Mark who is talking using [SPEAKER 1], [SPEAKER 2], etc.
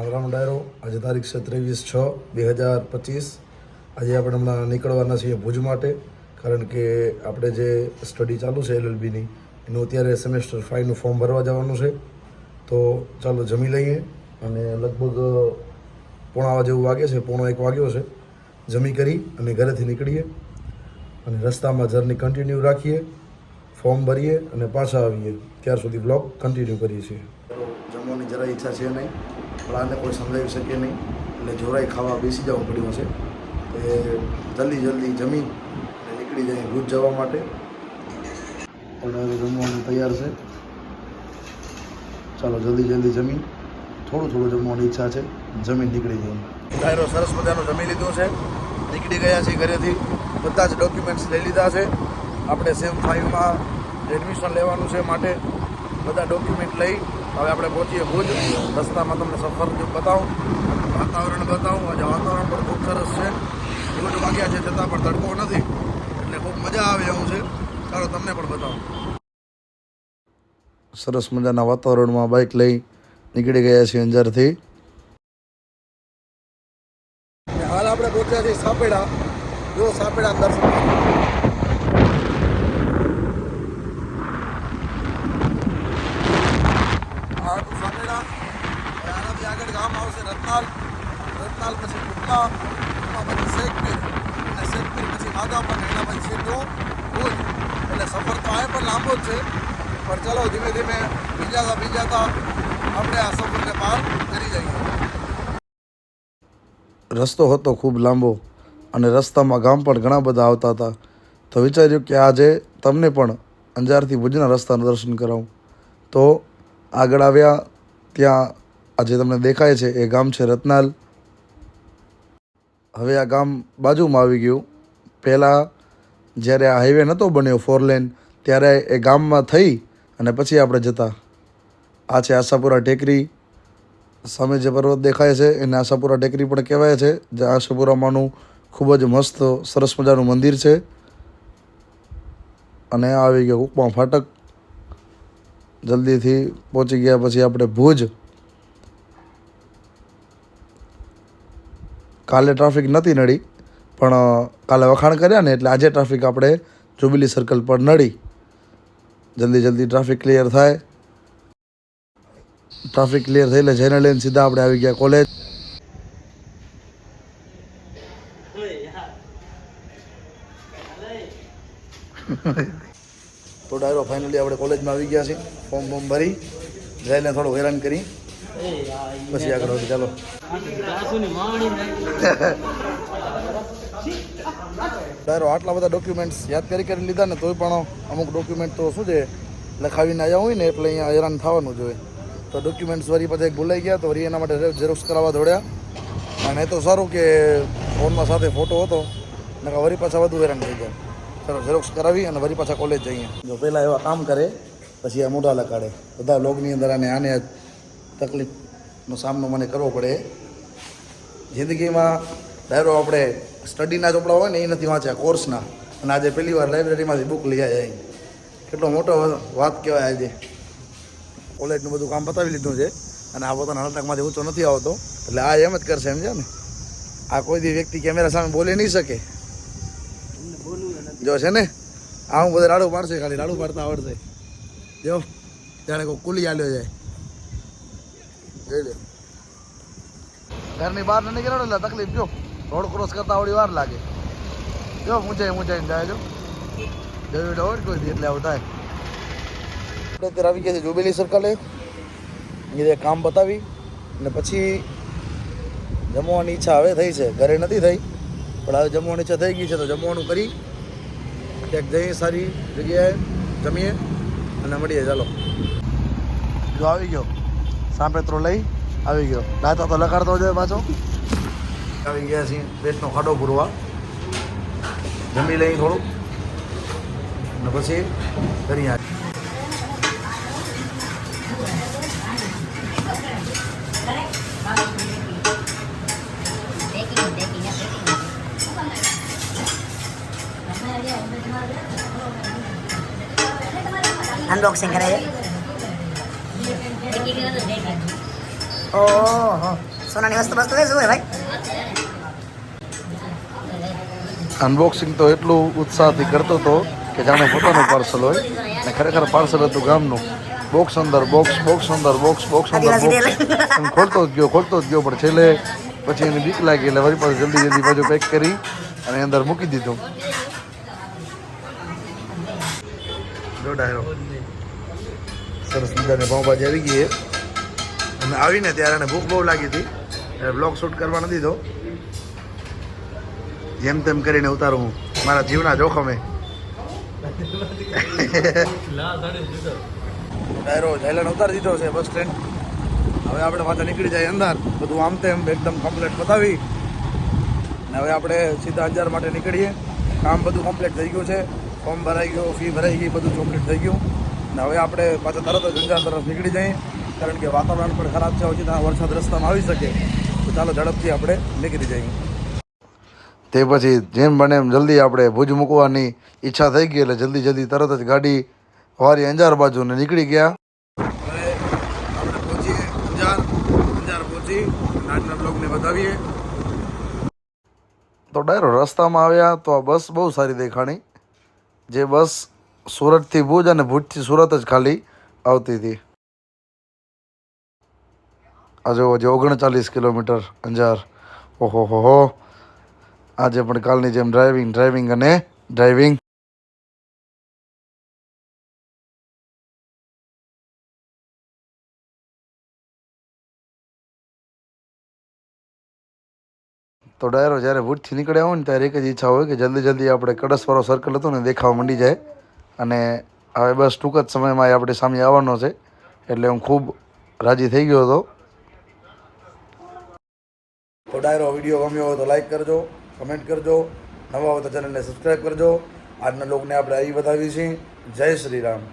[SPEAKER 1] રામ ડાયરો આજે તારીખ છે 23/6/2025. આજે આપણે હમણાં નીકળવાના છીએ ભુજ માટે, કારણ કે આપણે જે સ્ટડી ચાલુ છે LLBની એનું અત્યારે સેમેસ્ટર 5નું ફોર્મ ભરવા જવાનું છે. તો ચાલો જમી લઈએ અને લગભગ 1:15 જેવું વાગે છે, 1:15 વાગ્યો છે. જમી કરી અને ઘરેથી નીકળીએ અને રસ્તામાં જર્ની કન્ટિન્યુ રાખીએ, ફોર્મ ભરીએ અને પાછા આવીએ. ત્યાર સુધી બ્લોગ કન્ટિન્યુ કરીએ છીએ. જમવાની જરા ઈચ્છા છે નહીં, પણ આને કોઈ સમજાવી શકે નહીં, એટલે જોરાઈ ખાવા બેસી જવું પડ્યું છે. એ જલ્દી જમી અને નીકળી જાય ભુજ જવા માટે. પણ હવે જમવાનું તૈયાર છે. ચાલો જલ્દી જમી, થોડું જમવાની ઈચ્છા છે, જમીન નીકળી જાય. ડાયરો સરસ મજાનો જમી લીધો છે, નીકળી ગયા છે ઘરેથી. બધા જ ડોક્યુમેન્ટ્સ લઈ લીધા છે. આપણે સેમ 5માં એડમિશન લેવાનું છે માટે બધા ડોક્યુમેન્ટ લઈ હવે આપણે પહોંચીએ ભુજ. રસ્તામાં તમને સફર બતાવું, વાતાવરણ બતાવું. આજે વાતાવરણ પણ ખૂબ સરસ છે. 1 વાગ્યા છે છતાં પણ તડકો નથી, એટલે ખૂબ મજા આવે એવું છે. ચાલો તમને પણ બતાવું. સરસ મજાના વાતાવરણમાં બાઇક લઈ નીકળી ગયા છીએ અંજારથી. હાલ આપણે પહોંચ્યા છીએ સાપેડા. જો સાપેડા દર્શન આગળ ગામ આવશે રત્નાલ પછી કુટલા પછી શેખપીર અને શેખપીર પછી માધાપર, એના પછી સીધો ભુજ. એટલે સફર તો આ પણ લાંબો જ છે, પણ ચલો ધીમે બીજાતા આપણે આ સફરને પાર કરી જઈએ. રસ્તો હતો ખૂબ લાંબો અને રસ્તામાં ગામ પણ ઘણા બધા આવતા હતા. તો વિચાર્યું કે આજે તમને પણ અંજારથી ભુજના રસ્તાનું દર્શન કરાવું. તો આગળ આવ્યા ત્યાં આજે તમને દેખાય છે એ ગામ છે રત્નાલ. હવે આ ગામ બાજુમાં આવી ગયું. પહેલાં જ્યારે આ હાઈવે નહોતો બન્યો 4 લેન, ત્યારે એ ગામમાં થઈ અને પછી આપણે જતા. આ છે આશાપુરા ટેકરી. સામે જે પર્વત દેખાય છે એને આશાપુરા ટેકરી પણ કહેવાય છે. જે આશાપુરામાંનું ખૂબ જ મસ્ત સરસ મજાનું મંદિર છે. અને આ આવી ગયો ઉપમા ફાટક. જલ્દીથી પહોંચી ગયા પછી આપણે ભુજ. કાલે ટ્રાફિક નથી નડી, પણ કાલે વખાણ કર્યા ને એટલે આજે ટ્રાફિક આપણે જ્યુબિલી સર્કલ પર નડી. જલ્દી ટ્રાફિક ક્લિયર થાય. ટ્રાફિક ક્લિયર થઈ એટલે જઈને લઈને સીધા આપણે આવી ગયા કોલેજ. તો ડાયરો ફાઇનલી આપણે કોલેજમાં આવી ગયા છીએ. ફોર્મ ભરી જઈને થોડું હેરાન કરી પછી આગળ વધી. ચાલો ડાયરો આટલા બધા ડોક્યુમેન્ટ્સ યાદ કરી લીધા ને તોય પણ અમુક ડોક્યુમેન્ટ તો શું છે લખાવીને આવ્યા હોય ને એટલે અહીંયા હેરાન થવાનું જોઈએ. તો ડોક્યુમેન્ટ્સ વળી પછી એક ભૂલાઈ ગયા, તો વળી એના માટે ઝેરોક્સ કરાવવા દોડ્યા. અને એ તો સારું કે ફોનમાં સાથે ફોટો હતો, નકર વળી પાછા વધુ હેરાન થઈ જાય. ચાલો ઝેરોક્સ કરાવી અને વળી પાછા કોલેજ જઈએ. જો પહેલાં એવા કામ કરે પછી આ મોઢા લગાડે. બધા લોગની અંદર આને તકલીફનો સામનો મને કરવો પડે જિંદગીમાં. ડાયરો આપણે સ્ટડીના ચોપડા હોય ને એ નથી વાંચ્યા, કોર્સના. અને આજે પહેલી વાર લાઇબ્રેરીમાંથી બુક લઈ આવ્યા. કેટલો મોટો વાત કહેવાય. આજે કોલેજનું બધું કામ પતાવી લીધું છે અને આ પોતાના નાટકમાંથી ઊંચો નથી આવતો, એટલે આ એમ જ કરશે, સમજ્યા ને. આ કોઈ દી વ્યક્તિ કેમેરા સામે બોલી નહીં શકે. જો છે ને આ હું બધા રાડું પાડશે, ખાલી રાડું પાડતા આવડશે. જો જાણે કોઈ કુલી આલ્યો જાય. જોઈ લે, ઘરની બહાર નથી નીકળ્યો એટલે તકલીફ. જો રોડ ક્રોસ કરતા આવડી વાર લાગે. જો ઊંચાઈ જાય. જો જોયું હોય કોઈ દી એટલે આવું થાય. અત્યારે આવી ગયા છે જ્યુબિલી સર્કલે. એ કામ બતાવી અને પછી જમવાની ઈચ્છા હવે થઈ છે. ઘરે નથી થઈ, પણ હવે જમવાની ઈચ્છા થઈ ગઈ છે. તો જમવાનું કરી ક્યાંક જઈએ સારી જગ્યાએ, જમીએ અને મળીએ. ચાલો જો આવી ગયો સાંપેત્રો લઈ આવી ગયો. દાંતા તો લગાડતો જોઈએ પાછો. આવી ગયા છીએ પેટનો ખાડો પૂરવા. જમી લઈ થોડુંક અને પછી કરીએ.
[SPEAKER 2] અનબોક્સિંગ કરાય. ઓહો સોનાની વસ્તુ વેચવું હોય ભાઈ.
[SPEAKER 1] અનબોક્સિંગ તો એટલું ઉત્સાહથી કરતો હતો કે જાણે પોતાનું પાર્સલ હોય અને ખરેખર પાર્સલ હતું ગામનું. બોક્સ અંદર બોક્સ અંદર બોક્સ અંદર બોક્સ એમ ખોલતો જ ગયો પણ છેલ્લે પછી એને બીક લાગી એટલે વળી પાછું જલ્દી પાછું પેક કરી અને અંદર મૂકી દીધું. જો ડાયરો સરસ મજાની પાઉંભાજી આવી ગઈ અને આવીને ત્યારે એને ભૂખ બહુ લાગી હતી એટલે બ્લોગ શૂટ કરવા નથી દીધો. જેમ તેમ કરીને ઉતારું હું મારા જીવના જોખમે. ડાયરો જાયલાને ઉતારી દીધો છે બસ સ્ટેન્ડ. હવે આપણે પાછા નીકળી જાય અંદર બધું આમ તેમ એકદમ કમ્પ્લીટ પતાવી ને હવે આપણે સીધા અંજાર માટે નીકળીએ. કામ બધું કમ્પ્લીટ થઈ ગયું છે, ફોર્મ ભરાઈ ગયું, ફી ભરાઈ ગઈ, બધું કમ્પ્લીટ થઈ ગયું ને હવે આપણે પાછા તરત જ અંજાર તરફ નીકળી જઈએ કારણ કે વાતાવરણ પણ ખરાબ છે. ઓછી ત્યાં વરસાદ રસ્તામાં આવી શકે તો ચાલો ઝડપથી આપણે નીકળી જઈએ. તે પછી જેમ બને એમ જલ્દી આપણે ભુજ મૂકવાની ઈચ્છા થઈ ગઈ એટલે જલ્દી તરત જ ગાડી વારી અંજાર બાજુને નીકળી ગયા. હવે આપણે પહોંચીએ અંજાર પહોંચી આજના બ્લોગને વધાવીએ. તો ડાયરો રસ્તામાં આવ્યા તો આ બસ બહુ સારી દેખાણી. જે બસ સુરતથી ભુજ અને ભુજથી સુરત જ ખાલી આવતી હતી. આ જો 39 કિલોમીટર અંજાર. ઓહો હો. આજે પણ કાલની જેમ ડ્રાઇવિંગ અને ડ્રાઇવિંગ. તો ડાયરો જ્યારે ભુજથી નીકળ્યા હોય ને ત્યારે એક જ ઈચ્છા હોય કે જલ્દી આપણે કડસવાળો સર્કલ હતો ને દેખાવા માંડી જાય અને હવે બસ ટૂંક જ સમયમાં આપણે સામે આવવાનો છે એટલે હું ખૂબ રાજી થઈ ગયો હતો. તો ડાયરો વિડીયો ગમ્યો હોય તો લાઈક કરજો, કમેન્ટ કરજો, નવા હોય તો ચેનલને સબસ્ક્રાઈબ કરજો. આજના લોકને આપણે અહીં વધાવી છીએ. જય શ્રી રામ.